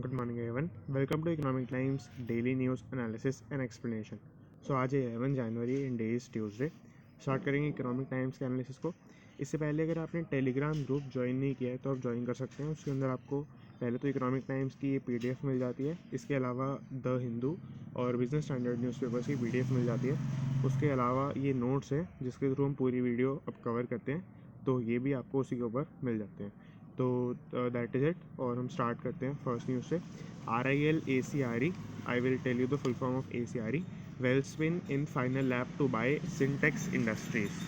Good morning everyone, welcome to Economic Times daily news analysis and explanation. So आज है 11 जनवरी in days Tuesday. Start करेंगे Economic Times के analysis को। इससे पहले अगर आपने टेलीग्राम ग्रुप ज्वाइन नहीं किया है तो आप ज्वाइन कर सकते हैं। उसके अंदर आपको पहले तो इकोनॉमिक टाइम्स की PDF मिल जाती है। इसके अलावा द हिंदू और बिजनेस स्टैंडर्ड न्यूज़पेपर्स की PDF मिल जाती है। उसके अलावा ये नोट्स हैं जिसके थ्रू हम पूरी वीडियो अब कवर करते हैं, तो ये भी आपको उसी के ऊपर मिल जाते हैं। तो दैट इज़ इट और हम स्टार्ट करते हैं फर्स्ट न्यूज़ से। RIL ACRE, I will tell you the full form of ACRE। Welspun in final lap to buy Sintex Industries.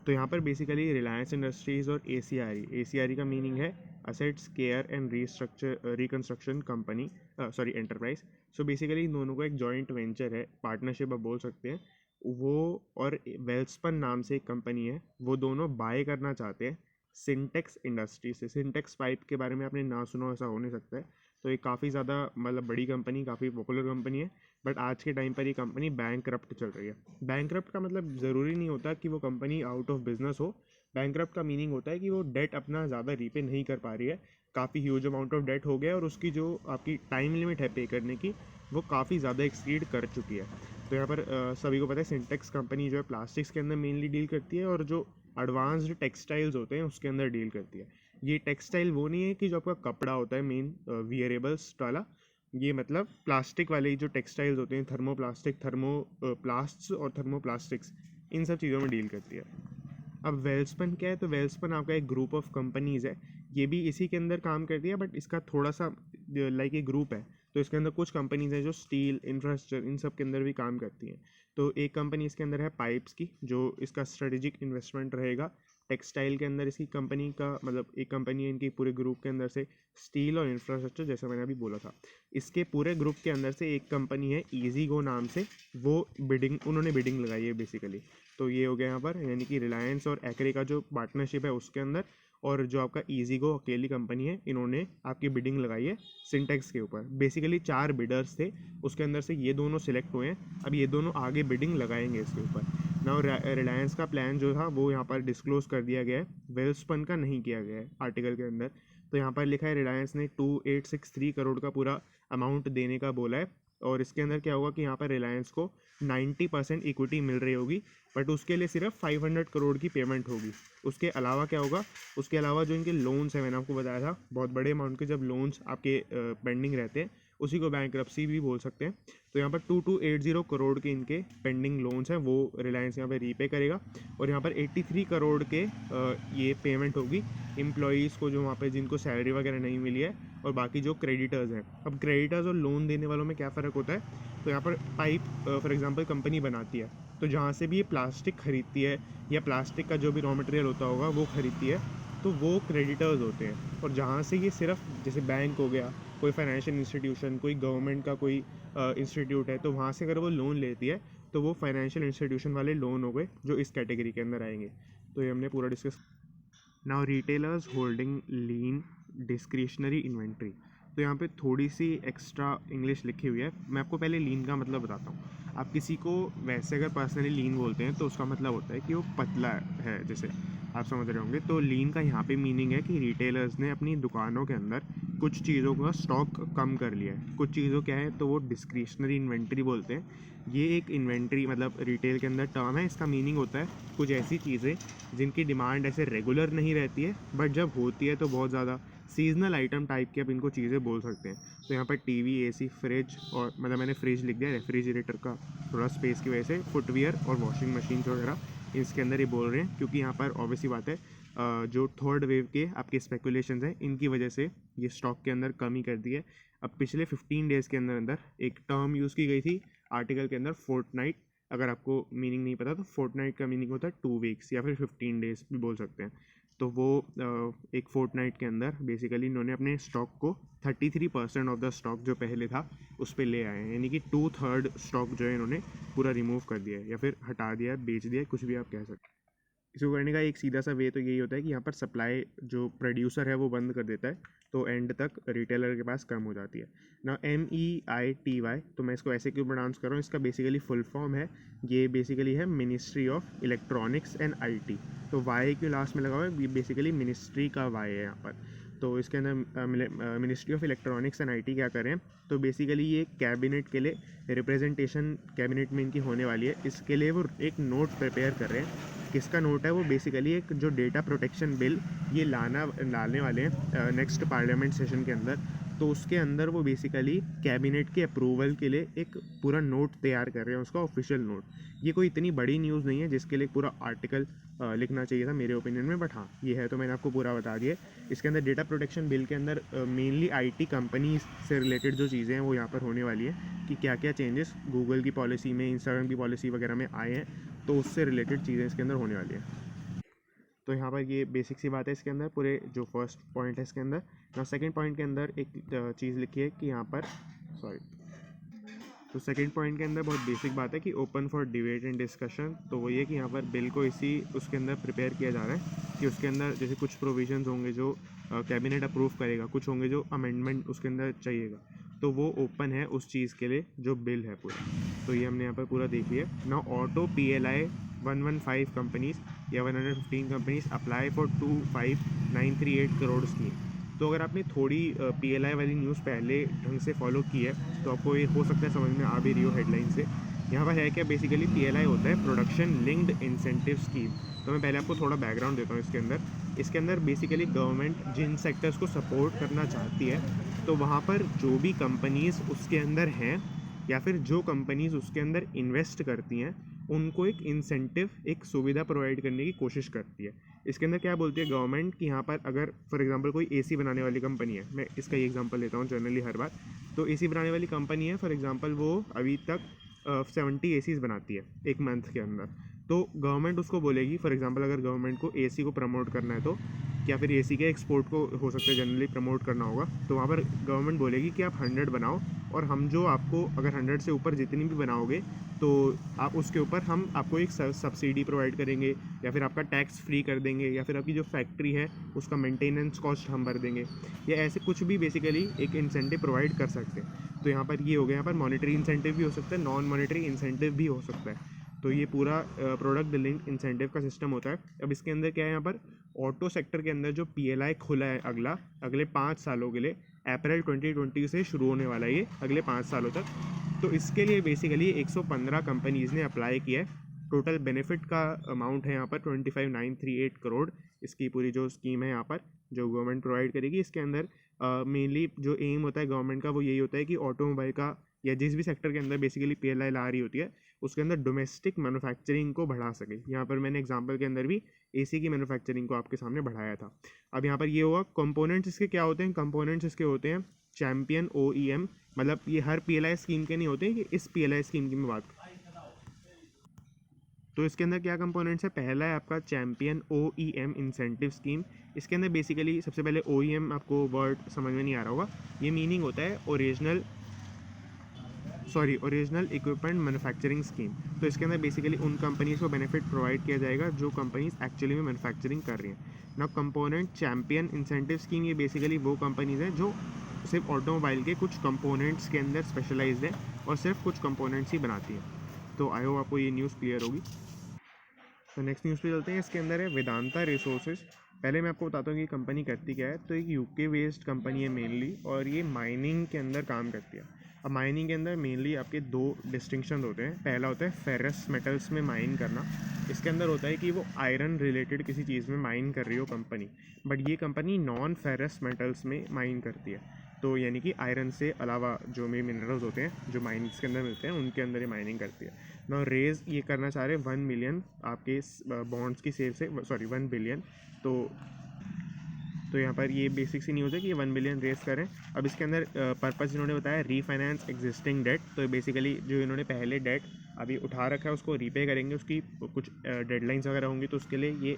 तो यहाँ पर बेसिकली रिलायंस इंडस्ट्रीज़ और ACRE का मीनिंग है assets care and reconstruction company, sorry enterprise. सो बेसिकली इन दोनों को एक जॉइंट वेंचर है, पार्टनरशिप आप बोल सकते हैं। वो और वेल्सपन नाम से एक कंपनी है, वो दोनों बाय करना चाहते हैं सिंटेक्स इंडस्ट्री से। सिंटेक्स पाइप के बारे में आपने ना सुना हो ऐसा हो नहीं सकता है। तो ये काफ़ी ज़्यादा मतलब बड़ी कंपनी, काफ़ी पॉपुलर कंपनी है, बट आज के टाइम पर ये कंपनी बैंकरप्ट चल रही है। बैंकरप्ट का मतलब ज़रूरी नहीं होता कि वो कंपनी आउट ऑफ बिजनेस हो। बैंकरप्ट का मीनिंग होता है कि वो डेट अपना ज़्यादा रीपे नहीं कर पा रही है, काफ़ी ह्यूज अमाउंट ऑफ डेट हो गया और उसकी जो आपकी टाइम लिमिट है पे करने की वो काफ़ी ज़्यादा एक्सीड कर चुकी है। तो यहाँ पर सभी को पता है सिंटेक्स कंपनी जो है प्लास्टिक्स के अंदर मेनली डील करती है और जो एडवांस्ड टेक्सटाइल्स होते हैं उसके अंदर डील करती है। ये टेक्सटाइल वो नहीं है कि जो आपका कपड़ा होता है मेन वियरेबल्स वाला, ये मतलब प्लास्टिक वाले जो टेक्सटाइल्स होते हैं, थर्मोप्लास्टिक, थर्मोप्लास्ट्स और थर्मोप्लास्टिक्स, इन सब चीज़ों में डील करती है। अब वेल्सपन क्या है, तो वेल्सपन आपका एक ग्रुप ऑफ कंपनीज़ है। ये भी इसी के अंदर काम करती है, बट इसका थोड़ा सा लाइक एक ग्रुप है, तो इसके अंदर कुछ कंपनीज हैं जो स्टील, इंफ्रास्ट्रक्चर, इन सब के अंदर भी काम करती हैं। तो एक कंपनी इसके अंदर है पाइप्स की, जो इसका स्ट्रेटेजिक इन्वेस्टमेंट रहेगा। टेक्सटाइल के अंदर इसकी कंपनी का मतलब एक कंपनी है इनकी पूरे ग्रुप के अंदर से। स्टील और इंफ्रास्ट्रक्चर जैसा मैंने अभी बोला था। इसके पूरे ग्रुप के अंदर से एक कंपनी है ईजीगो नाम से, वो उन्होंने बिडिंग लगाई है बेसिकली। तो ये हो गया यहाँ पर, यानी कि रिलायंस और एक्रे का जो पार्टनरशिप है उसके अंदर, और जो आपका ईजीगो अकेली कंपनी है, इन्होंने आपकी बिडिंग लगाई है सिंटेक्स के ऊपर। बेसिकली 4 बिडर्स थे, उसके अंदर से ये दोनों सिलेक्ट हुए हैं। अब ये दोनों आगे बिडिंग लगाएंगे इसके ऊपर। नाउ रिलायंस का प्लान जो था वो यहाँ पर डिस्क्लोज कर दिया गया है, वेल्सपन का नहीं किया गया है आर्टिकल के अंदर। तो यहाँ पर लिखा है रिलायंस ने 2863 करोड़ का पूरा अमाउंट देने का बोला है। और इसके अंदर क्या होगा कि यहाँ पर रिलायंस को 90% इक्विटी मिल रही होगी, बट उसके लिए सिर्फ 500 करोड़ की पेमेंट होगी। उसके अलावा क्या होगा, उसके अलावा जो इनके लोन्स हैं, मैंने आपको बताया था बहुत बड़े अमाउंट के जब लोन्स आपके पेंडिंग रहते हैं उसी को बैंकरप्सी भी बोल सकते हैं। तो यहाँ पर 2280 करोड़ के इनके पेंडिंग लोन्स हैं, वो रिलायंस यहाँ पर रीपे करेगा। और यहाँ पर 83 करोड़ के ये पेमेंट होगी एम्प्लॉयज़ को, जो वहाँ पे जिनको सैलरी वगैरह नहीं मिली है, और बाकी जो क्रेडिटर्स हैं। अब क्रेडिटर्स और लोन देने वालों में क्या फ़र्क होता है, तो यहाँ पर पाइप फॉर एग्जांपल कंपनी बनाती है, तो जहाँ से भी ये प्लास्टिक खरीदती है या प्लास्टिक का जो भी रॉ मटेरियल होता होगा वो खरीदती है, तो वो क्रेडिटर्स होते हैं। और जहाँ से ये सिर्फ जैसे बैंक हो गया, कोई फाइनेंशियल इंस्टीट्यूशन, कोई गवर्नमेंट का कोई इंस्टीट्यूट है, तो वहाँ से अगर वो लोन लेती है तो वो फाइनेंशियल इंस्टीट्यूशन वाले लोन हो गए जो इस कैटेगरी के अंदर आएंगे। तो ये हमने पूरा डिस्कस। नाउ रिटेलर्स होल्डिंग लीन डिस्क्रिशनरी इन्वेंट्री। तो यहाँ पे थोड़ी सी एक्स्ट्रा इंग्लिश लिखी हुई है, मैं आपको पहले लीन का मतलब बताता हूँ। आप किसी को वैसे अगर पर्सनली लीन बोलते हैं तो उसका मतलब होता है कि वो पतला है, जैसे आप समझ रहे होंगे। तो लीन का यहाँ पे मीनिंग है कि रिटेलर्स ने अपनी दुकानों के अंदर कुछ चीज़ों का स्टॉक कम कर लिया है। कुछ चीज़ों क्या है, तो वो डिस्क्रिशनरी इन्वेंट्री बोलते हैं। ये एक इन्वेंट्री मतलब रिटेल के अंदर टर्म है, इसका मीनिंग होता है कुछ ऐसी चीज़ें जिनकी डिमांड ऐसे रेगुलर नहीं रहती है, बट जब होती है तो बहुत ज़्यादा सीजनल आइटम टाइप की आप इनको चीज़ें बोल सकते हैं। तो यहाँ पर टीवी, एसी, फ्रिज, और मतलब मैंने फ्रिज लिख दिया, रेफ्रिजरेटर का थोड़ा स्पेस की वजह से, फुटवियर और वॉशिंग मशीन वगैरह इसके अंदर ये बोल रहे हैं, क्योंकि यहाँ पर ऑब्वियसली बात है जो थर्ड वेव के आपके स्पेकुलेशंस हैं इनकी वजह से ये स्टॉक के अंदर कमी कर दी है। अब पिछले 15 डेज़ के अंदर अंदर एक टर्म यूज़ की गई थी आर्टिकल के अंदर, फोर्टनाइट। अगर आपको मीनिंग नहीं पता तो फोर्टनाइट का मीनिंग होता है 2 वीक्स या फिर 15 डेज भी बोल सकते हैं। तो वो एक फोर्टनाइट के अंदर बेसिकली इन्होंने अपने स्टॉक को 33% ऑफ द स्टॉक जो पहले था उस पर ले आए हैं, यानी कि 2/3 स्टॉक जो है इन्होंने पूरा रिमूव कर दिया है या फिर हटा दिया है, बेच दिया है, कुछ भी आप कह सकते हैं। इसको करने का एक सीधा सा वे तो यही होता है कि यहाँ पर सप्लाई जो प्रोड्यूसर है वो बंद कर देता है, तो एंड तक रिटेलर के पास कम हो जाती है ना। MEITY, तो मैं इसको ऐसे क्यों प्रोनाउंस कर रहा हूँ, इसका बेसिकली फुल फॉर्म है, ये बेसिकली है ministry of electronics and IT। तो वाई क्यों लास्ट में लगा हुआ है, ये बेसिकली मिनिस्ट्री का वाई है यहाँ पर। तो इसके अंदर ministry of electronics and IT क्या कर रहे हैं, तो बेसिकली ये कैबिनेट के लिए रिप्रेजेंटेशन कैबिनेट में इनकी होने वाली है, इसके लिए वो एक नोट प्रिपेयर कर रहे हैं। किसका नोट है वो, बेसिकली एक जो डेटा प्रोटेक्शन बिल ये लाने वाले हैं नेक्स्ट पार्लियामेंट सेशन के अंदर। तो उसके अंदर वो बेसिकली कैबिनेट के अप्रूवल के लिए एक पूरा नोट तैयार कर रहे हैं, उसका ऑफिशियल नोट। ये कोई इतनी बड़ी न्यूज़ नहीं है जिसके लिए पूरा आर्टिकल लिखना चाहिए था मेरे ओपिनियन में, बट हाँ ये है तो मैंने आपको पूरा बता दिया। इसके अंदर डेटा प्रोटेक्शन बिल के अंदर मेनली आईटी कंपनीज से रिलेटेड जो चीज़ें हैं वो यहाँ पर होने वाली है, कि क्या क्या चेंजेस गूगल की पॉलिसी में, इंस्टाग्राम की पॉलिसी वगैरह में आए हैं, तो उससे रिलेटेड चीज़ें इसके अंदर होने वाली है। तो यहाँ पर ये बेसिक सी बात है इसके अंदर, पूरे जो फर्स्ट पॉइंट है इसके अंदर। ना सेकंड पॉइंट के अंदर एक चीज़ लिखी है कि यहाँ पर तो सेकंड पॉइंट के अंदर बहुत बेसिक बात है कि open for debate and discussion. तो वो ये कि यहाँ पर बिल को इसी उसके अंदर प्रिपेयर किया जा रहा है कि उसके अंदर जैसे कुछ प्रोविजंस होंगे जो कैबिनेट अप्रूव करेगा, कुछ होंगे जो अमेंडमेंट उसके अंदर चाहिएगा, तो वो ओपन है उस चीज़ के लिए जो बिल है पूरा। तो ये हमने यहाँ पर पूरा देख लिया। ना ऑटो PLI 115 कंपनीज या 115 companies apply for 25,938 crore scheme. तो अगर आपने थोड़ी PLI वाली न्यूज़ पहले ढंग से फॉलो की है तो आपको ये हो सकता है समझ में आ भी रही हो हेडलाइन से। यहाँ पर है क्या, बेसिकली PLI होता है प्रोडक्शन लिंक्ड इंसेंटिव स्कीम। तो मैं पहले आपको थोड़ा बैकग्राउंड देता हूँ इसके अंदर बेसिकली गवर्नमेंट जिन सेक्टर्स को सपोर्ट करना चाहती है, तो वहाँ पर जो भी कंपनीज़ उसके अंदर हैं या फिर जो कंपनीज़ उसके अंदर इन्वेस्ट करती हैं, उनको एक इंसेंटिव, एक सुविधा प्रोवाइड करने की कोशिश करती है। इसके अंदर क्या बोलती है गवर्नमेंट कि यहाँ पर अगर फॉर एग्जांपल कोई एसी बनाने वाली कंपनी है, मैं इसका ही एग्जांपल लेता हूँ जनरली हर बार। तो एसी बनाने वाली कंपनी है, फॉर एग्जांपल वो अभी तक 70 एसीज़ बनाती है एक मंथ के अंदर। तो गवर्नमेंट उसको बोलेगी, फॉर एग्जांपल अगर गवर्नमेंट को एसी को प्रमोट करना है तो, या फिर एसी के एक्सपोर्ट को हो सकता है जनरली प्रमोट करना होगा, तो वहाँ पर गवर्नमेंट बोलेगी कि आप 100 बनाओ, और हम जो आपको अगर 100 से ऊपर जितनी भी बनाओगे तो आप उसके ऊपर हम आपको एक सब्सिडी प्रोवाइड करेंगे, या फिर आपका टैक्स फ्री कर देंगे, या फिर आपकी जो फैक्ट्री है उसका मेंटेनेंस कॉस्ट हम भर देंगे, या ऐसे कुछ भी बेसिकली एक इंसेंटिव प्रोवाइड कर सकते हैं। तो यहाँ पर ये हो गया, यहाँ पर मॉनेटरी इंसेंटिव भी हो सकता है, नॉन मॉनेटरी इंसेंटिव भी हो सकता है। तो ये पूरा प्रोडक्ट लिंक इंसेंटिव का सिस्टम होता है। अब इसके अंदर क्या है, यहाँ पर ऑटो सेक्टर के अंदर जो PLI खुला है अगले 5 सालों के लिए, अप्रैल 2020 से शुरू होने वाला है ये अगले 5 सालों तक। तो इसके लिए बेसिकली 115 कंपनीज़ ने अप्लाई किया है। टोटल बेनिफिट का अमाउंट है यहाँ पर 25,938 करोड़। इसकी पूरी जो स्कीम है यहाँ पर जो गवर्नमेंट प्रोवाइड करेगी, इसके अंदर मेनली जो एम होता है गवर्नमेंट का वो यही होता है कि ऑटोमोबाइल का या जिस भी सेक्टर के अंदर बेसिकली PLI ला रही होती है उसके अंदर डोमेस्टिक मैन्युफैक्चरिंग को बढ़ा सके। यहाँ पर मैंने एग्जांपल के अंदर भी एसी की मैन्युफैक्चरिंग को आपके सामने बढ़ाया था। अब यहाँ पर ये हुआ कंपोनेंट्स इसके क्या होते हैं, कंपोनेंट्स इसके होते हैं चैम्पियन OEM, मतलब ये हर PLI स्कीम के नहीं होते, कि इस PLI स्कीम की मैं बात। तो इसके अंदर क्या कंपोनेंट्स है, पहला है आपका चैम्पियन OEM इंसेंटिव स्कीम। इसके अंदर बेसिकली सबसे पहले OEM, आपको वर्ड समझ में नहीं आ रहा होगा, ये मीनिंग होता है ओरिजिनल इक्विपमेंट मैन्युफैक्चरिंग स्कीम। तो इसके अंदर बेसिकली उन कंपनीज़ को बेनिफिट प्रोवाइड किया जाएगा जो कंपनीज़ एक्चुअली में मैन्युफैक्चरिंग कर रही हैं ना। कंपोनेंट चैम्पियन इंसेंटिव स्कीम, ये बेसिकली वो कंपनीज़ हैं जो सिर्फ ऑटोमोबाइल के कुछ कंपोनेंट्स के अंदर स्पेशलाइज्ड है और सिर्फ कुछ कंपोनेंट्स ही बनाती है। तो आई होप आपको ये न्यूज़ क्लियर होगी। तो नेक्स्ट न्यूज़ पे चलते हैं। इसके अंदर है वेदांता रिसोर्सेज। पहले मैं आपको बताता हूँ कि कंपनी करती क्या है। तो एक UK बेस्ड कंपनी है मेनली, और ये माइनिंग के अंदर काम करती है। अब माइनिंग के अंदर मेनली आपके 2 डिस्टिंक्शन होते हैं। पहला होता है फेरस मेटल्स में माइन करना। इसके अंदर होता है कि वो आयरन रिलेटेड किसी चीज़ में माइन कर रही हो कंपनी, बट ये कंपनी नॉन फेरस मेटल्स में माइन करती है। तो यानी कि आयरन से अलावा जो भी मिनरल्स होते हैं जो माइनिंग्स के अंदर मिलते हैं उनके अंदर ये माइनिंग करती है ना। रेज़ ये करना चाह रहे हैं 1 मिलियन आपके बॉन्ड्स की सेल से, सॉरी 1 बिलियन। तो यहाँ पर ये बेसिक सी न्यूज़ है कि ये 1 बिलियन रेस करें। अब इसके अंदर पर्पस इन्होंने बताया रीफाइनेंस एग्जिस्टिंग डेट। तो बेसिकली जो इन्होंने पहले डेट अभी उठा रखा है उसको रीपे करेंगे, उसकी कुछ डेडलाइंस वगैरह होंगी तो उसके लिए ये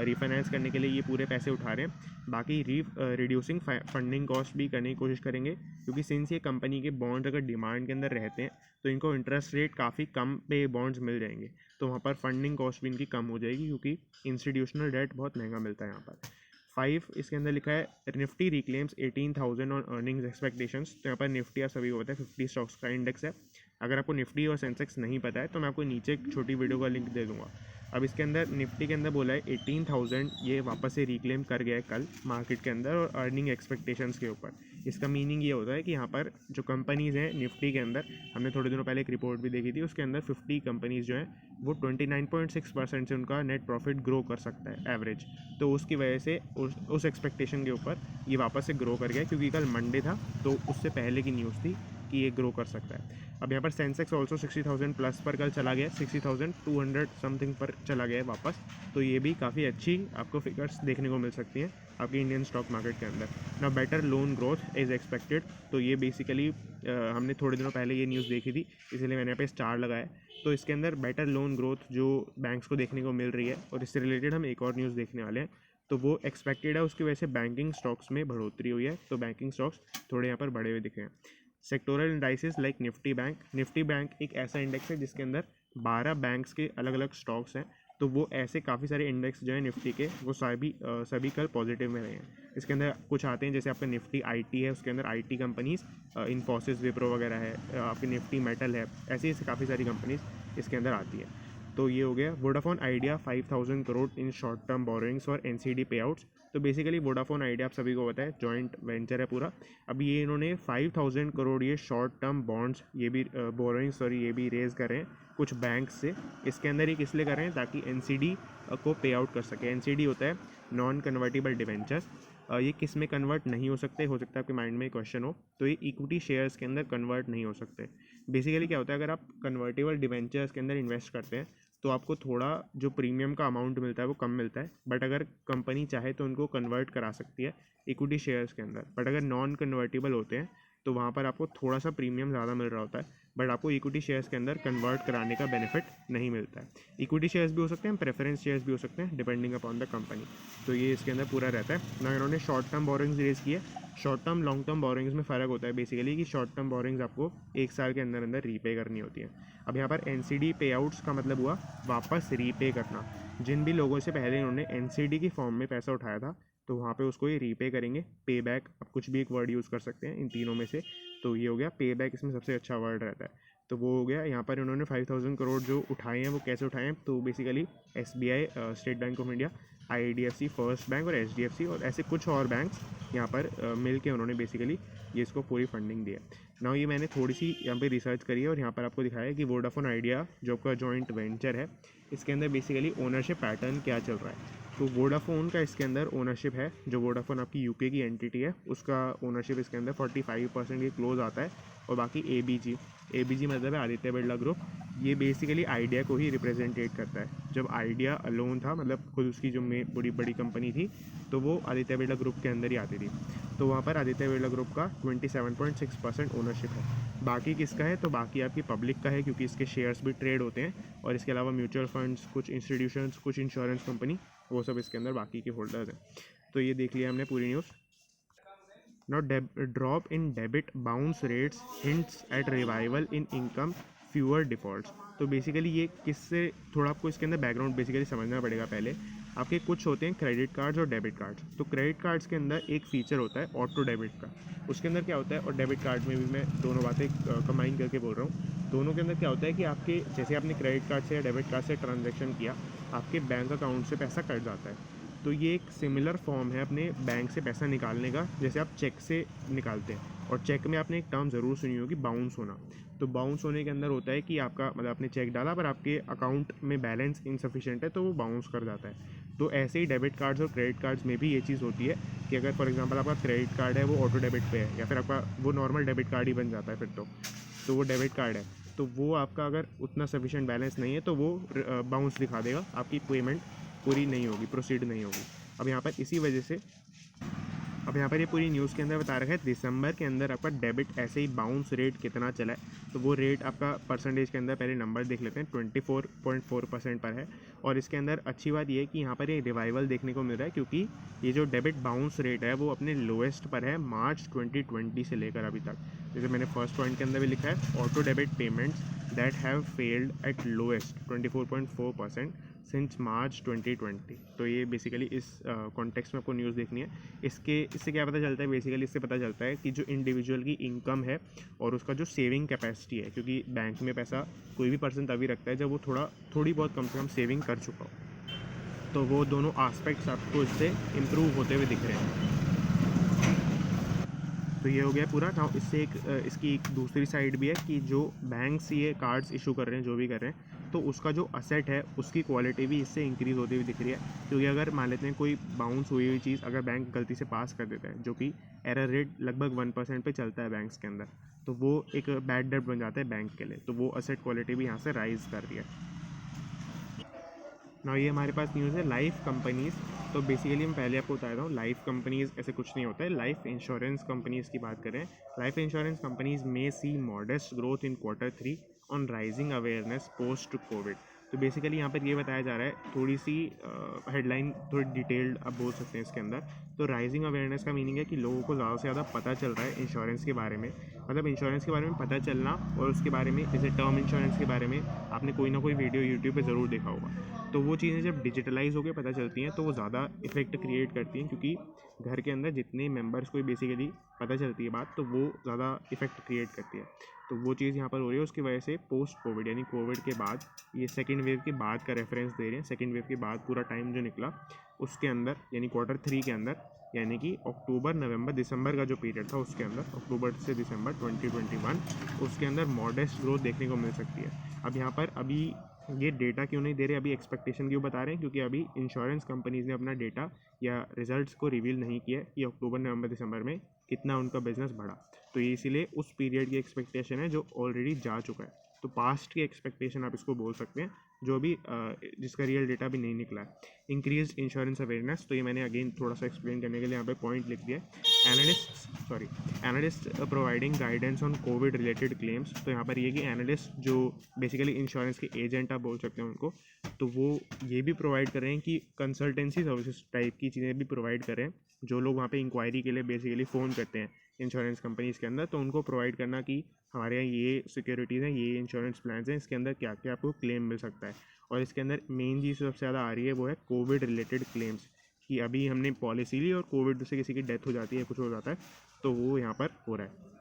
रीफाइनेंस करने के लिए ये पूरे पैसे उठा रहे हैं। बाकी रिड्यूसिंग फंडिंग कॉस्ट भी करने की कोशिश करेंगे, क्योंकि सिंस ये कंपनी के बॉन्ड्स अगर डिमांड के अंदर रहते हैं तो इनको इंटरेस्ट रेट काफ़ी कम पे बॉन्ड्स मिल जाएंगे, तो वहाँ पर फंडिंग कॉस्ट भी इनकी कम हो जाएगी, क्योंकि इंस्टीट्यूशनल डेट बहुत महंगा मिलता है यहाँ पर। 5 इसके अंदर लिखा है निफ्टी रिक्लेम्स 18,000 ऑन अर्निंग्स एक्सपेक्टेशंस। तो यहाँ पर निफ्टी आप सभी को पता है 50 स्टॉक्स का इंडेक्स है। अगर आपको निफ्टी और सेंसेक्स नहीं पता है तो मैं आपको नीचे एक छोटी वीडियो का लिंक दे दूँगा। अब इसके अंदर निफ्टी के अंदर बोला है 18,000 ये वापस से रिक्लेम कर गया है कल मार्केट के अंदर और अर्निंग एक्सपेक्टेशंस के ऊपर। इसका मीनिंग ये होता है कि यहाँ पर जो कंपनीज़ हैं निफ्टी के अंदर, हमने थोड़े दिनों पहले एक रिपोर्ट भी देखी थी, उसके अंदर 50 कंपनीज़ जो हैं वो 29.6% से उनका नेट प्रॉफिट ग्रो कर सकता है एवरेज। तो उसकी वजह से उस एक्सपेक्टेशन के ऊपर ये वापस से ग्रो कर गया, क्योंकि कल मंडे था तो उससे पहले की न्यूज़ थी कि ये ग्रो कर सकता है। अब यहाँ पर सेंसेक्स ऑल्सो 60,000 प्लस पर कल चला गया, 60,200 समथिंग पर चला गया है वापस। तो ये भी काफ़ी अच्छी आपको फिगर्स देखने को मिल सकती हैं आपके इंडियन स्टॉक मार्केट के अंदर। ना better loan growth is expected, तो ये बेसिकली हमने थोड़े दिनों पहले ये न्यूज़ देखी थी, इसलिए मैंने यहाँ पे स्टार लगाया। तो इसके अंदर बेटर लोन ग्रोथ जो बैंक्स को देखने को मिल रही है, और इससे रिलेटेड हम एक और न्यूज़ देखने वाले हैं, तो वो एक्सपेक्टेड है। उसकी वजह से बैंकिंग स्टॉक्स में बढ़ोतरी हुई है, तो बैंकिंग स्टॉक्स थोड़े यहाँ पर बढ़े हुए दिखे हैं। Sectoral indices like Nifty bank एक ऐसा इंडेक्स है जिसके अंदर 12 बैंक्स के अलग अलग स्टॉक्स हैं। तो वो ऐसे काफ़ी सारे इंडेक्स जो है निफ्टी के, वो सभी कल पॉजिटिव में रहे हैं। इसके अंदर कुछ आते हैं, जैसे आपका निफ्टी आईटी है, उसके अंदर आईटी कंपनीज इन्फोसिस, विप्रो वगैरह है, आपकी निफ्टी मेटल है, ऐसी ऐसी काफ़ी सारी कंपनीज इसके अंदर आती है। तो ये हो गया। Vodafone idea 5,000 crore in short term borrowings और एनसीडी पे आउट्स। तो बेसिकली वोडाफोन आइडिया आप सभी को पता है जॉइंट वेंचर है पूरा। अब ये इन्होंने 5,000 करोड़ ये शॉर्ट टर्म बॉन्ड्स, ये भी बोरोइंग्स ये भी रेज़ कर रहे हैं कुछ बैंक से। इसके अंदर ये किस लिए कर रहे हैं, ताकि एनसीडी को पे आउट कर सके। एनसीडी होता है नॉन कन्वर्टिबल डिवेंचर्स। ये किस में कन्वर्ट नहीं हो सकते, हो सकता है आपके माइंड में क्वेश्चन हो, तो ये इक्विटी शेयर्स के अंदर कन्वर्ट नहीं हो सकते। बेसिकली क्या होता है, अगर आप कन्वर्टेबल डिवेंचर्स के अंदर इन्वेस्ट करते हैं तो आपको थोड़ा जो प्रीमियम का अमाउंट मिलता है वो कम मिलता है, बट अगर कंपनी चाहे तो उनको कन्वर्ट करा सकती है इक्विटी शेयर्स के अंदर। बट अगर नॉन कन्वर्टेबल होते हैं तो वहाँ पर आपको थोड़ा सा प्रीमियम ज़्यादा मिल रहा होता है, बट आपको इक्विटी शेयर्स के अंदर कन्वर्ट कराने का बेनिफिट नहीं मिलता है। इक्विटी शेयर्स भी हो सकते हैं, प्रेफरेंस शेयर्स भी हो सकते हैं, डिपेंडिंग अपॉन द कंपनी। तो ये इसके अंदर पूरा रहता है ना। इन्होंने शॉर्ट टर्म बोरिंग्स रेज किए। Short term long term borrowings में फ़र्क होता है बेसिकली, कि शॉर्ट टर्म बोरिंग्स आपको 1 साल के अंदर अंदर रीपे करनी होती है। अब यहाँ पर एनसीडी पे आउट्स का मतलब हुआ वापस रीपे करना। जिन भी लोगों से पहले इन्होंने एनसीडी की फॉर्म में पैसा उठाया था तो वहाँ पे उसको ये रीपे करेंगे। पे बैक, आप कुछ भी एक वर्ड यूज़ कर सकते हैं इन तीनों में से। तो ये हो गया पे बैक, इसमें सबसे अच्छा वर्ड रहता है। तो वो हो गया। यहाँ पर इन्होंने 5,000 करोड़ जो उठाए हैं वो कैसे उठाए हैं, तो basically SBI, state bank of India, IDFC first bank और एचडीएफसी और ऐसे कुछ और बैंक्स यहाँ पर मिल के उन्होंने बेसिकली ये इसको पूरी फंडिंग दी है। ना ये मैंने थोड़ी सी यहाँ पे रिसर्च करी है और यहाँ पर आपको दिखाया है कि वोडाफोन आइडिया जो आपका जॉइंट वेंचर है, इसके अंदर बेसिकली ओनरशिप पैटर्न क्या चल रहा है। तो वोडाफोन का इसके अंदर ओनरशिप है, जो वोडाफोन आपकी यूके की एंटिटी है उसका ओनरशिप इसके अंदर 45% के क्लोज आता है। और बाकी एबीजी मतलब है आदित्य बिरला ग्रुप, ये बेसिकली आइडिया को ही रिप्रेजेंटेट करता है। जब आइडिया अलोन था, मतलब खुद उसकी जो बड़ी बड़ी कंपनी थी, तो वो आदित्य बिरला ग्रुप के अंदर ही आती थी। तो वहाँ पर आदित्य बिरला ग्रुप का 27.6% ओनरशिप है। बाकी किसका है, तो बाकी आपकी पब्लिक का है, क्योंकि इसके शेयर्स भी ट्रेड होते हैं। और इसके अलावा म्यूचुअल फंड्स, कुछ इंस्टीट्यूशंस, कुछ इंश्योरेंस कंपनी, वो सब इसके अंदर बाकी के होल्डर्स हैं। तो ये देख लिया हमने पूरी news. Now, drop in debit bounce rates hints at revival in income, fewer defaults। तो बेसिकली ये किससे, थोड़ा आपको इसके अंदर बैकग्राउंड बेसिकली समझना पड़ेगा। पहले आपके कुछ होते हैं क्रेडिट कार्ड्स और डेबिट कार्ड्स। तो क्रेडिट कार्ड्स के अंदर एक फीचर होता है ऑटो डेबिट का। उसके अंदर क्या होता है, और डेबिट कार्ड में भी मैं दोनों बातें कंबाइन करके बोल रहा हूँ। दोनों के अंदर क्या होता है कि आपके, जैसे आपने क्रेडिट कार्ड से या डेबिट कार्ड से ट्रांजेक्शन किया, आपके बैंक अकाउंट से पैसा कट जाता है। तो ये एक सिमिलर फॉर्म है अपने बैंक से पैसा निकालने का, जैसे आप चेक से निकालते हैं। और चेक में आपने एक टर्म ज़रूर सुनी होगी, बाउंस होना। तो बाउंस होने के अंदर होता है कि आपका, मतलब आपने चेक डाला पर आपके अकाउंट में बैलेंस इनसफिशिएंट है, तो वो बाउंस कर जाता है। तो ऐसे ही डेबिट कार्ड्स और क्रेडिट कार्ड्स में भी ये चीज़ होती है कि अगर फॉर एग्जांपल आपका क्रेडिट कार्ड है वो ऑटो डेबिट पे है, या फिर आपका वो नॉर्मल डेबिट कार्ड ही बन जाता है फिर तो वो डेबिट कार्ड है, तो वो आपका अगर उतना सफिशिएंट बैलेंस नहीं है तो वो बाउंस दिखा देगा, आपकी पेमेंट पूरी नहीं होगी, प्रोसीड नहीं होगी। अब यहाँ पर इसी वजह से, अब यहाँ पर ये पूरी न्यूज़ के अंदर बता रखा है दिसंबर के अंदर आपका डेबिट ऐसे ही बाउंस रेट कितना चला है। तो वो रेट आपका परसेंटेज के अंदर पहले नंबर देख लेते हैं, 24.4% पर है। और इसके अंदर अच्छी बात ये है कि यहाँ पर ये रिवाइवल देखने को मिल रहा है, क्योंकि ये जो डेबिट बाउंस रेट है वो अपने लोएस्ट पर है मार्च 2020 से लेकर अभी तक। जैसे मैंने फर्स्ट पॉइंट के अंदर भी लिखा है, auto debit payments that have failed eight lowest 24.4% since मार्च 2020। तो ये बेसिकली इस कॉन्टेक्स्ट में आपको न्यूज़ देखनी है। इससे क्या पता चलता है, बेसिकली इससे पता चलता है कि जो इंडिविजुअल की इनकम है और उसका जो सेविंग कैपेसिटी है, क्योंकि बैंक में पैसा कोई भी पर्सन तभी रखता है जब वो थोड़ी बहुत कम से कम सेविंग कर चुका हो। तो वो दोनों आस्पेक्ट्स आपको इससे इम्प्रूव होते हुए दिख रहे हैं। तो ये हो गया पूरा। नाउ इससे इसकी एक दूसरी साइड भी है कि जो बैंक्स ये कार्ड्स इशू कर रहे हैं, जो भी कर रहे हैं, तो उसका जो असेट है उसकी क्वालिटी भी इससे इंक्रीज़ होती हुई दिख रही है। क्योंकि अगर मान लेते हैं कोई बाउंस हुई हुई चीज़ अगर बैंक गलती से पास कर देता है, जो कि एरर रेट लगभग 1% पे चलता है बैंक्स के अंदर, तो वो एक बैड डेट बन जाता है बैंक के लिए। तो वो असेट क्वालिटी भी यहाँ से राइज़ कर रही है। ना ये हमारे पास न्यूज़ है लाइफ कंपनीज़। तो बेसिकली मैं पहले आपको बता रहा हूँ, लाइफ कंपनीज़ ऐसे कुछ नहीं होता है। लाइफ इंश्योरेंस कंपनीज़ की बात करें, लाइफ इंश्योरेंस कंपनीज़ में see modest growth in Q3 on rising awareness post covid. तो बेसिकली यहाँ पर ये बताया जा रहा है, थोड़ी सी हेडलाइन थोड़ी डिटेल्ड आप बोल सकते हैं इसके अंदर। तो राइजिंग अवेयरनेस का मीनिंग है कि लोगों को ज़्यादा से ज़्यादा पता चल रहा है इंश्योरेंस के बारे में। मतलब इंश्योरेंस के बारे में पता चलना, और उसके बारे में जैसे टर्म इंश्योरेंस के बारे में आपने कोई ना कोई वीडियो यूट्यूब पे ज़रूर देखा होगा। तो वो चीज़ें जब डिजिटलाइज होकर पता चलती हैं तो वो ज़्यादा इफेक्ट क्रिएट करती हैं, क्योंकि घर के अंदर जितने मेंबर्स को बेसिकली पता चलती है बात, तो वो ज़्यादा इफेक्ट क्रिएट करती है। तो वो चीज़ यहाँ पर हो रही है। उसकी वजह से पोस्ट कोविड यानी कोविड के बाद, ये सेकेंड वेव के बाद का रेफरेंस दे रहे हैं। सेकेंड वेव के बाद पूरा टाइम जो निकला उसके अंदर, यानी Q3 के अंदर, यानी कि अक्टूबर नवंबर दिसंबर का जो पीरियड था उसके अंदर, अक्टूबर से दिसंबर 2021, उसके अंदर मॉडेस्ट ग्रोथ देखने को मिल सकती है। अब यहाँ पर अभी ये डेटा क्यों नहीं दे रहे, अभी एक्सपेक्टेशन क्यों बता रहे हैं, क्योंकि अभी इंश्योरेंस कंपनीज़ ने अपना डेटा या रिजल्ट्स को रिवील नहीं किया कि अक्टूबर नवंबर दिसंबर में कितना उनका बिजनेस बढ़ा। तो ये इसीलिए उस पीरियड की एक्सपेक्टेशन है जो ऑलरेडी जा चुका है। तो पास्ट की एक्सपेक्टेशन आप इसको बोल सकते हैं, जो भी जिसका रियल डेटा भी नहीं निकला है। इंक्रीज इंश्योरेंस अवेयरनेस, तो ये मैंने अगेन थोड़ा सा एक्सप्लेन करने के लिए यहाँ पे पॉइंट लिख दिया है। Analyst providing guidance on Covid related claims. तो यहाँ पर ये कि एनालिस्ट जो बेसिकली इंश्योरेंस के एजेंट आप बोल सकते हैं उनको, तो वो ये भी प्रोवाइड कर रहे हैं कि कंसल्टेंसी सर्विसेज टाइप की चीज़ें भी प्रोवाइड कर रहे हैं। जो लोग वहाँ पे इंक्वायरी के लिए बेसिकली फ़ोन करते हैं इंश्योरेंस कंपनीज़ के अंदर, तो उनको प्रोवाइड करना कि हमारे यहाँ ये सिक्योरिटीज़ हैं, ये इंश्योरेंस प्लान्स हैं, इसके अंदर क्या क्या आपको क्लेम मिल सकता है। और इसके अंदर मेन चीज़ सबसे ज़्यादा आ रही है वो है कोविड रिलेटेड क्लेम्स, कि अभी हमने पॉलिसी ली और कोविड से किसी की डेथ हो जाती है, कुछ हो जाता है, तो वो यहाँ पर हो रहा है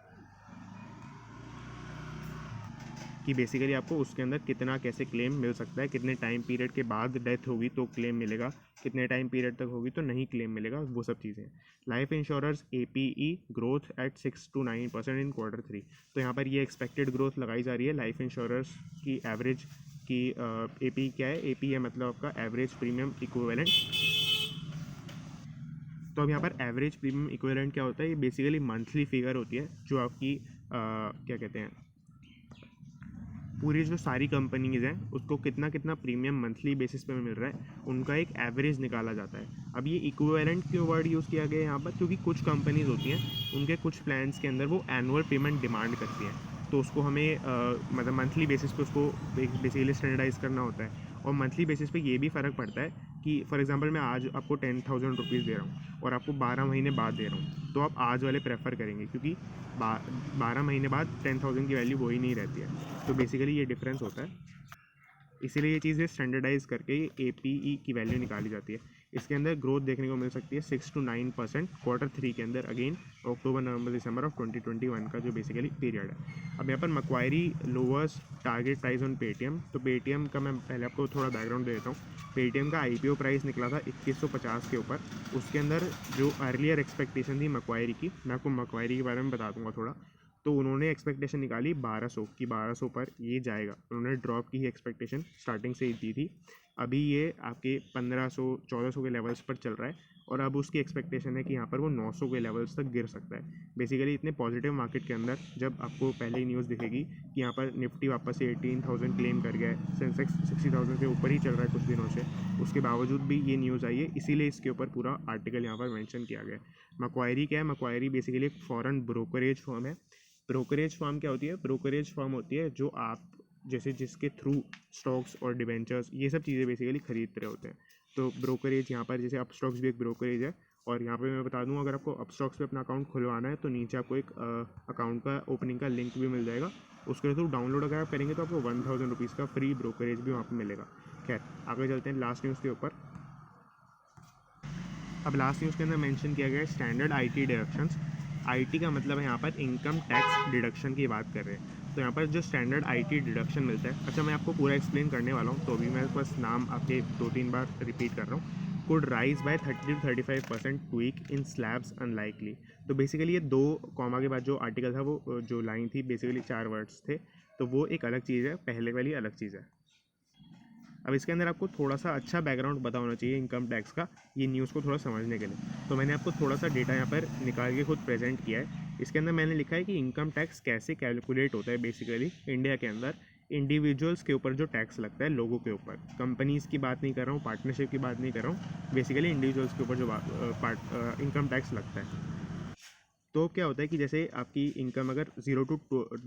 कि बेसिकली आपको उसके अंदर कितना कैसे क्लेम मिल सकता है, कितने टाइम पीरियड के बाद डेथ होगी तो क्लेम मिलेगा, कितने टाइम पीरियड तक होगी तो नहीं क्लेम मिलेगा, वो सब चीज़ें। Life insurance APE growth at 6 to 9% in Q3। तो यहाँ पर ये एक्सपेक्टेड ग्रोथ लगाई जा रही है लाइफ इंश्योरेंस की एवरेज की। APE क्या है, APE है मतलब आपका एवरेज प्रीमियम इक्विवेलेंट। तो अब यहाँ पर एवरेज प्रीमियम इक्विवेलेंट क्या होता है, ये बेसिकली मंथली फिगर होती है जो आपकी क्या कहते हैं, पूरी जो सारी कंपनीज़ हैं उसको कितना कितना प्रीमियम मंथली बेसिस पे मिल रहा है, उनका एक एवरेज निकाला जाता है। अब ये इक्विवेलेंट क्यों वर्ड यूज़ किया गया है यहाँ पर, क्योंकि कुछ कंपनीज़ होती हैं उनके कुछ प्लान्स के अंदर वो एनुअल पेमेंट डिमांड करती हैं, तो उसको हमें मतलब मंथली बेसिस पे उसको बेसिकली स्टैंडर्डाइज करना होता है। और मंथली बेसिस पे ये भी फ़र्क पड़ता है कि फॉर एग्जांपल मैं आज आपको 10,000 रुपीज़ दे रहा हूँ और आपको 12 महीने बाद दे रहा हूँ, तो आप आज वाले प्रेफर करेंगे, क्योंकि 12 महीने बाद 10,000 की वैल्यू वही नहीं रहती है। तो बेसिकली ये डिफरेंस होता है, इसीलिए ये चीज़ें स्टैंडर्डाइज करके APE की वैल्यू निकाली जाती है। इसके अंदर ग्रोथ देखने को मिल सकती है 6 to 9% Q3 के अंदर, again October November December of 2021 का जो बेसिकली पीरियड है। अब यहाँ पर Macquarie lowers target price on Paytm. तो पेटीएम का मैं पहले आपको थोड़ा बैकग्राउंड दे देता हूँ। पेटीएम का IPO प्राइस निकला था 2150 के ऊपर। उसके अंदर जो अर्लियर एक्सपेक्टेशन थी मक्वायरी की, मैं आपको मक्वायरी के बारे में बता दूँगा थोड़ा। तो उन्होंने एक्सपेक्टेशन निकाली 1200 की, 1200 पर ये जाएगा। उन्होंने ड्रॉप की ही एक्सपेक्टेशन स्टार्टिंग से ही दी थी। अभी ये आपके 1500 1400 के लेवल्स पर चल रहा है, और अब उसकी एक्सपेक्टेशन है कि यहाँ पर वो 900 के लेवल्स तक गिर सकता है। बेसिकली इतने पॉजिटिव मार्केट के अंदर जब आपको पहले ही न्यूज़ दिखेगी कि यहाँ पर निफ्टी वापस से 18,000 क्लेम कर गया है, सेंसेक्स 60,000 से ऊपर ही चल रहा है कुछ दिनों से, उसके बावजूद भी ये न्यूज़ आई है, इसीलिए इसके ऊपर पूरा आर्टिकल यहाँ पर मेंशन किया गया है। मक्वायरी क्या है, मक्वायरी बेसिकली एक फॉरेन ब्रोकरेज फर्म है। ब्रोकरेज फर्म क्या होती है, ब्रोकरेज फर्म होती है जो आप जैसे जिसके थ्रू स्टॉक्स और डिबेंचर्स ये सब चीज़ें बेसिकली खरीद रहे होते हैं। तो ब्रोकरेज यहाँ पर जैसे अपस्टॉक्स भी एक ब्रोकरेज है। और यहाँ पे मैं बता दूँ, अगर आपको अपस्टॉक्स पे अपना अकाउंट खुलवाना है तो नीचे आपको एक अकाउंट का ओपनिंग का लिंक भी मिल जाएगा। उसके थ्रू डाउनलोड अगर आप करेंगे तो आपको 1000 रुपीज़ का फ्री ब्रोकरेज भी वहाँ पर मिलेगा। खैर आगे चलते हैं लास्ट न्यूज़ के ऊपर। अब लास्ट न्यूज़ के अंदर मेंशन किया गया है स्टैंडर्ड आईटी डिडक्शंस। आईटी का मतलब है यहाँ पर इनकम टैक्स डिडक्शन की बात कर रहे हैं। तो यहाँ पर जो स्टैंडर्ड आईटी डिडक्शन मिलता है, अच्छा मैं आपको पूरा एक्सप्लेन करने वाला हूँ, तो अभी मैं बस नाम आपके 2-3 बार रिपीट कर रहा हूँ। Could rise by 30-35% tweak in slabs unlikely. तो बेसिकली ये 2 कॉमा के बाद जो आर्टिकल था, वो जो लाइन थी, बेसिकली 4 वर्ड्स थे, तो वो एक अलग चीज़ है, पहले वाली अलग चीज़ है। अब इसके अंदर आपको थोड़ा सा अच्छा बैकग्राउंड पता होना चाहिए इनकम टैक्स का, ये न्यूज़ को थोड़ा समझने के लिए। तो मैंने आपको थोड़ा सा डेटा यहाँ पर निकाल के खुद प्रेजेंट किया है। इसके अंदर मैंने लिखा है कि इनकम टैक्स कैसे कैलकुलेट होता है बेसिकली इंडिया के अंदर। इंडिविजुअल्स के ऊपर जो टैक्स लगता है, लोगों के ऊपर, कंपनीज़ की बात नहीं कर रहा हूँ, पार्टनरशिप की बात नहीं कर रहा हूँ, बेसिकली इंडिविजुअल्स के ऊपर जो इनकम टैक्स लगता है। तो क्या होता है कि जैसे आपकी इनकम अगर 0 to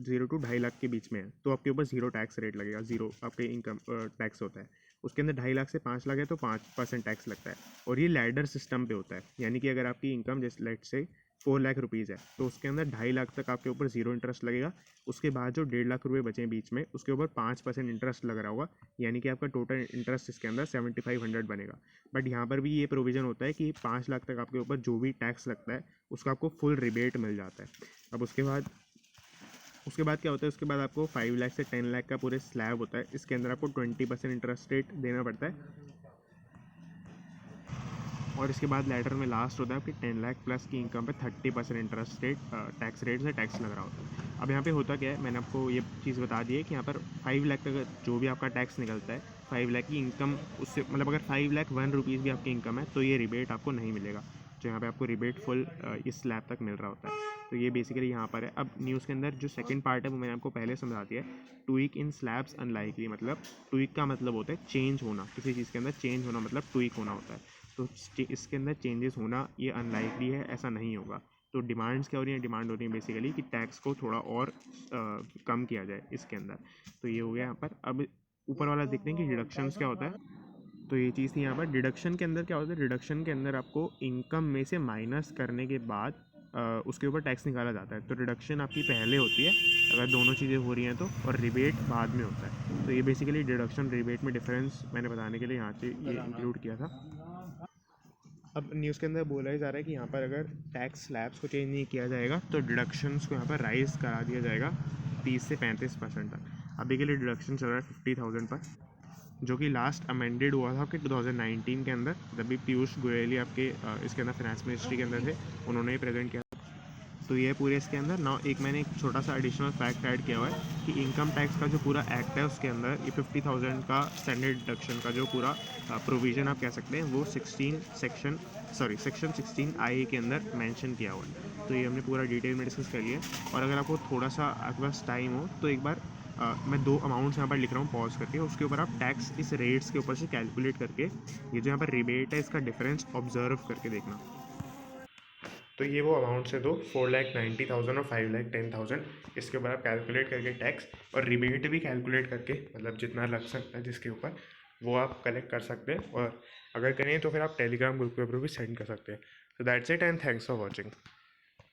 2.5 लाख के बीच में है, तो आपके ऊपर 0 टैक्स रेट लगेगा, 0 आपके इनकम टैक्स होता है। उसके अंदर 2.5 लाख से 5 लाख है तो 5% टैक्स लगता है। और ये लैडर सिस्टम पे होता है, यानी कि अगर आपकी इनकम जैसे लेट से 4 लाख रुपीज़ है, तो उसके अंदर 2.5 लाख तक आपके ऊपर 0 इंटरेस्ट लगेगा। उसके बाद जो 1.5 लाख रुपये बचे बीच में, उसके ऊपर 5% इंटरेस्ट लग रहा होगा, यानी कि आपका टोटल इंटरेस्ट इसके अंदर 7500 बनेगा। बट यहाँ पर भी ये प्रोविज़न होता है कि 5 लाख तक आपके ऊपर जो भी टैक्स लगता है उसका आपको फुल रिबेट मिल जाता है। अब उसके बाद क्या होता है, उसके बाद आपको 5 लाख से 10 लाख का पूरे स्लैब होता है, इसके अंदर आपको 20% इंटरेस्ट रेट देना पड़ता है। और इसके बाद लेटर में लास्ट होता है आपकी 10 लाख प्लस की इनकम पे 30% इंटरेस्ट रेट टैक्स रेट से टैक्स लग रहा होता है। अब यहाँ पे होता क्या है, मैंने आपको ये चीज़ बता दी है कि यहाँ पर 5 लाख का जो भी आपका टैक्स निकलता है, 5 लाख की इनकम, उससे मतलब अगर 5 लाख 1 रुपीज़ भी आपकी इनकम है तो ये रिबेट आपको नहीं मिलेगा, जो यहाँ पे आपको रिबेट फुल इस स्लैब तक मिल रहा होता है। तो ये बेसिकली यहाँ पर है। अब न्यूज़ के अंदर जो सेकंड पार्ट है वो मैंने आपको पहले समझा दिया है। ट्वीक इन स्लैब्स अनलाइकली, मतलब ट्वीक का मतलब होता है चेंज होना, किसी चीज़ के अंदर चेंज होना मतलब ट्वीक होना होता है। तो इसके अंदर चेंजेस होना ये अनलाइकली है, ऐसा नहीं होगा। तो डिमांड्स क्या हो रही हैं, डिमांड हो रही है बेसिकली कि टैक्स को थोड़ा और कम किया जाए इसके अंदर। तो ये हो गया यहाँ पर। अब ऊपर वाला देखते हैं कि डिडक्शंस क्या होता है। तो ये चीज़ थी यहाँ पर। डिडक्शन के अंदर क्या होता है, डिडक्शन के अंदर आपको इनकम में से माइनस करने के बाद उसके ऊपर टैक्स निकाला जाता है। तो डिडक्शन आपकी पहले होती है अगर दोनों चीज़ें हो रही हैं तो, और रिबेट बाद में होता है। तो ये बेसिकली डिडक्शन रिबेट में डिफरेंस मैंने बताने के लिए यहाँ से ये इंक्लूड किया था। अब न्यूज़ के अंदर बोला ही जा रहा है कि यहाँ पर अगर टैक्स स्लैब्स को चेंज नहीं किया जाएगा तो डिडक्शंस को यहाँ पर राइज़ करा दिया जाएगा 30 से 35% तक। अभी के लिए डिडक्शन चल रहा है 50,000 पर, जो कि लास्ट अमेंडेड हुआ था आपके 2019 के अंदर, जब भी पीयूष गोयल ही आपके इसके अंदर फाइनेंस मिनिस्ट्री के अंदर थे, उन्होंने ही प्रेजेंट किया। तो ये पूरे इसके अंदर ना एक मैंने एक छोटा सा एडिशनल फैक्ट ऐड किया हुआ है कि इनकम टैक्स का जो पूरा एक्ट है उसके अंदर ये 50,000 का स्टैंडर्ड डिडक्शन का जो पूरा प्रोविज़न आप कह सकते हैं वो सेक्शन 16 IA के अंदर मेंशन किया हुआ है। तो ये हमने पूरा डिटेल में डिस्कस कर लिया है। और अगर आपको थोड़ा सा आपके पास टाइम हो तो एक बार मैं 2 अमाउंट्स यहाँ पर लिख रहा हूँ पॉज करके, उसके ऊपर आप टैक्स इस रेट्स के ऊपर से कैलकुलेट करके ये जो यहाँ पर रिबेट है इसका डिफरेंस ऑब्जर्व करके देखना। तो ये वो अमाउंट्स हैं दो, 4,90,000 और 5,10,000। इसके ऊपर आप कैलकुलेट करके टैक्स और रिबेट भी कैलकुलेट करके, मतलब जितना लग सकता है जिसके ऊपर, वो आप कलेक्ट कर सकते हैं। और अगर करें तो फिर आप टेलीग्राम ग्रुप के ऊपर भी सेंड कर सकते हैं। So that's it and thanks for watching.